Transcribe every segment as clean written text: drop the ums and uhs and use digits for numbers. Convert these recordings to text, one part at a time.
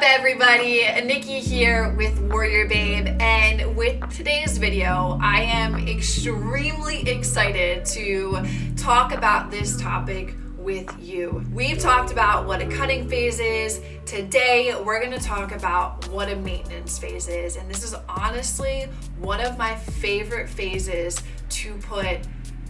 everybody? Nikki here with WarriorBabe, and with today's video, I am extremely excited to talk about this topic with you. We've talked about what a cutting phase is. Today, we're going to talk about what a maintenance phase is, and this is honestly one of my favorite phases to put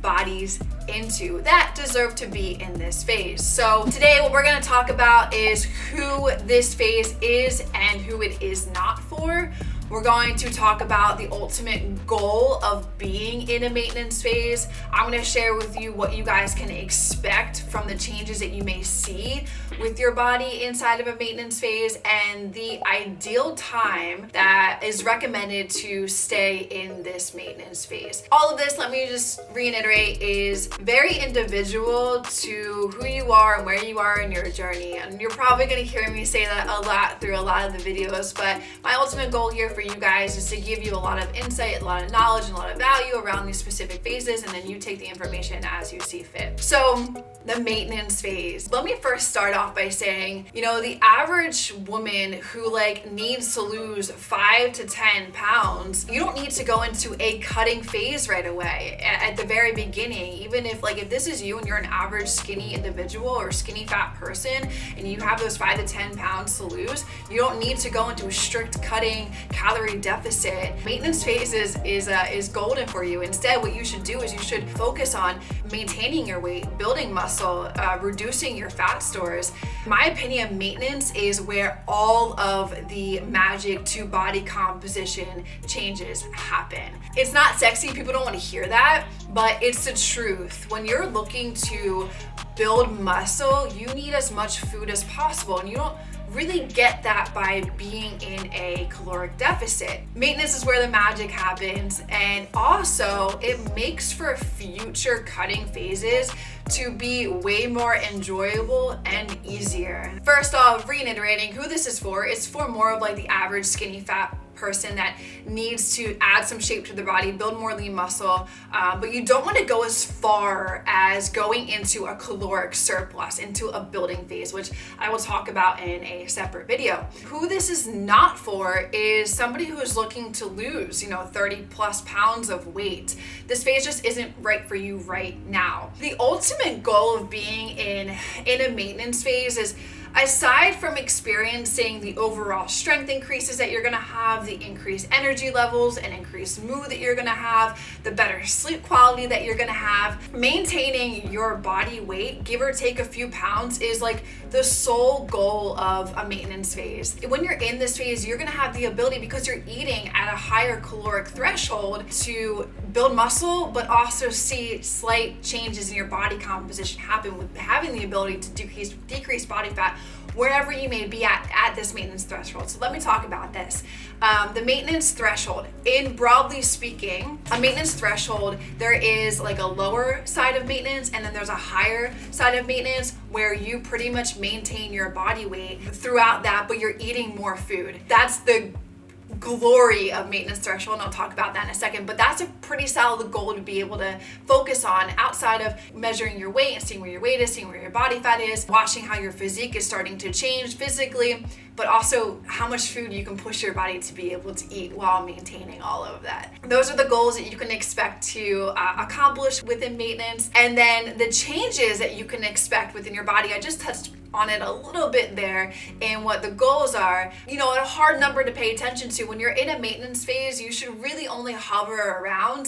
bodies into that deserve to be in this phase. So today what we're going to talk about is who this phase is and who it is not for. We're going to talk about the ultimate goal of being in a maintenance phase. I'm going to share with you what you guys can expect from the changes that you may see with your body inside of a maintenance phase and the ideal time that is recommended to stay in this maintenance phase. All of this, let me just reiterate, is very individual to who you are and where you are in your journey. And you're probably going to hear me say that a lot through a lot of the videos, but my ultimate goal here for you guys is to give you a lot of insight, a lot of knowledge, and a lot of value around these specific phases, and then you take the information as you see fit. So the maintenance phase. Let me first start off by saying, the average woman who needs to lose 5 to 10 pounds, you don't need to go into a cutting phase right away at the very beginning. Even if this is you and you're an average skinny individual or skinny fat person and you have those 5 to 10 pounds to lose, you don't need to go into a strict cutting calorie deficit. Maintenance phase is golden for you. Instead, what you should do is you should focus on maintaining your weight, building muscle, reducing your fat stores. In my opinion, maintenance is where all of the magic to body composition changes happen. It's not sexy, people don't want to hear that, but it's the truth. When you're looking to build muscle, you need as much food as possible, and you don't really get that by being in a caloric deficit. Maintenance is where the magic happens, and also it makes for future cutting phases to be way more enjoyable and easier. First off, reiterating who this is for, it's for more of the average skinny fat person that needs to add some shape to their body, build more lean muscle, but you don't want to go as far as going into a caloric surplus, into a building phase, which I will talk about in a separate video. Who this is not for is somebody who is looking to lose, 30 plus pounds of weight. This phase just isn't right for you right now. The ultimate goal of being in a maintenance phase is, aside from experiencing the overall strength increases that you're gonna have, the increased energy levels and increased mood that you're gonna have, the better sleep quality that you're gonna have, maintaining your body weight, give or take a few pounds, is the sole goal of a maintenance phase. When you're in this phase, you're gonna have the ability, because you're eating at a higher caloric threshold, to build muscle, but also see slight changes in your body composition happen with having the ability to decrease body fat wherever you may be at this maintenance threshold. So let me talk about this. The maintenance threshold, in broadly speaking, a maintenance threshold, there is a lower side of maintenance and then there's a higher side of maintenance where you pretty much maintain your body weight throughout that, but you're eating more food. That's the glory of maintenance threshold, and I'll talk about that in a second, but that's a pretty solid goal to be able to focus on outside of measuring your weight and seeing where your weight is, seeing where your body fat is, watching how your physique is starting to change physically, but also how much food you can push your body to be able to eat while maintaining all of that. Those are the goals that you can expect to accomplish within maintenance. And then the changes that you can expect within your body, I just touched on it a little bit there, and what the goals are. A hard number to pay attention to when you're in a maintenance phase, you should really only hover around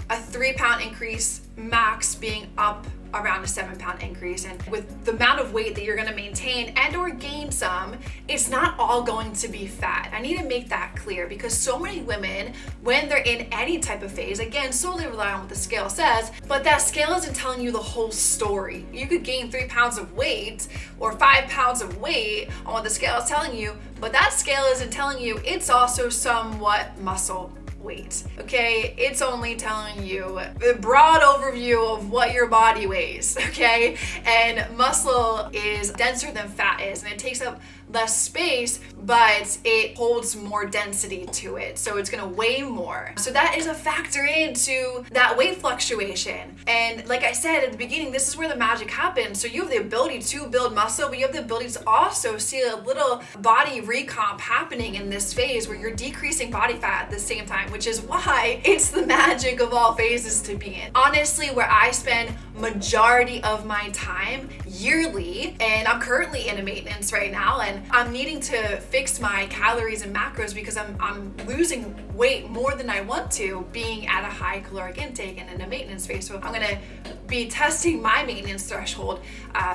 a 3-pound increase, max being up around a 7-pound increase. And with the amount of weight that you're going to maintain and or gain some, it's not all going to be fat. I need to make that clear, because so many women, when they're in any type of phase, again, solely rely on what the scale says, but that scale isn't telling you the whole story. You could gain 3 pounds of weight or 5 pounds of weight on what the scale is telling you, but that scale isn't telling you it's also somewhat muscle weight, okay? It's only telling you the broad overview of what your body weighs, okay? And muscle is denser than fat is, and it takes up less space, but it holds more density to it. So it's gonna weigh more. So that is a factor into that weight fluctuation. And like I said at the beginning, this is where the magic happens. So you have the ability to build muscle, but you have the ability to also see a little body recomp happening in this phase where you're decreasing body fat at the same time, which is why it's the magic of all phases to be in. Honestly, where I spend majority of my time yearly, and I'm currently in a maintenance right now, and I'm needing to fix my calories and macros because I'm losing weight more than I want to, being at a high caloric intake and in a maintenance phase. So I'm gonna be testing my maintenance threshold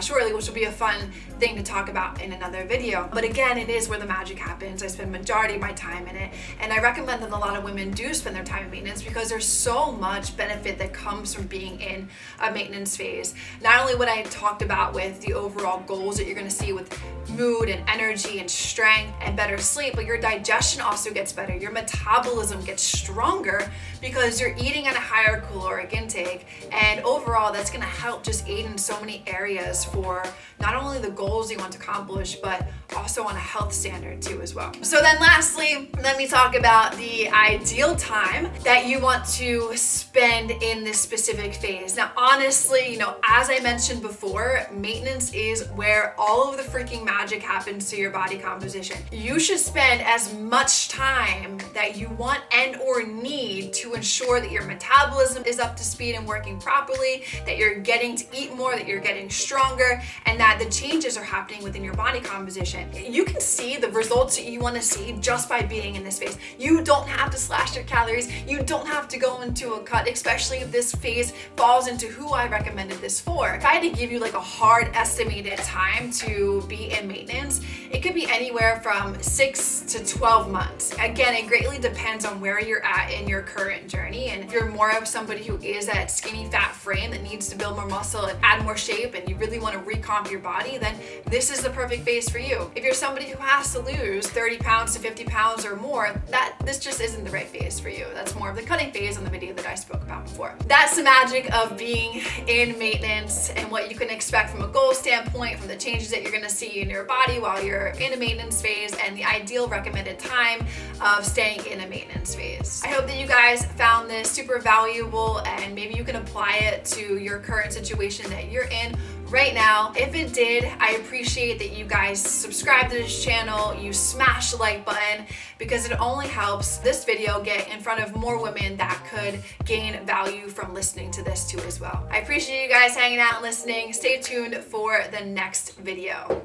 shortly, which will be a fun thing to talk about in another video. But again, it is where the magic happens. I spend majority of my time in it, and I recommend that a lot of women do spend their time in maintenance because there's so much benefit that comes from being in a maintenance phase. Not only what I talked about with the overall goals that you're gonna see with mood and energy and strength and better sleep, but your digestion also gets better. Your metabolism gets stronger because you're eating at a higher caloric intake, and overall that's going to help just aid in so many areas for not only the goals you want to accomplish, but also on a health standard too as well. So then lastly, let me talk about the ideal time that you want to spend in this specific phase. Now honestly, as I mentioned before, maintenance is where all of the freaking magic happens to your body composition. You should spend as much time that you want and or need to ensure that your metabolism is up to speed and working properly, that you're getting to eat more, that you're getting stronger, and that the changes are happening within your body composition. You can see the results that you want to see just by being in this phase. You don't have to slash your calories. You don't have to go into a cut, especially if this phase falls into who I recommended this for. If I had to give you like a hard estimated time to be in maintenance, it could be anywhere from 6 to 12 months. Again, it greatly depends on where you're at in your current journey. And if you're more of somebody who is that skinny fat frame that needs to build more muscle and add more shape, and you really want to recomp your body, then this is the perfect phase for you. If you're somebody who has to lose 30 pounds to 50 pounds or more, this just isn't the right phase for you. That's more of the cutting phase on the video that I spoke about before. That's the magic of being in maintenance and what you can expect from a goal standpoint, from the changes that you're going to see in your body while you're in a maintenance phase, and the ideal recommended time of staying in a maintenance phase. I hope that you guys found this super valuable and maybe you can apply it to your current situation that you're in right now. If it did, I appreciate that you guys subscribe to this channel, you smash the like button, because it only helps this video get in front of more women that could gain value from listening to this too as well. I appreciate you guys hanging out and listening. Stay tuned for the next video.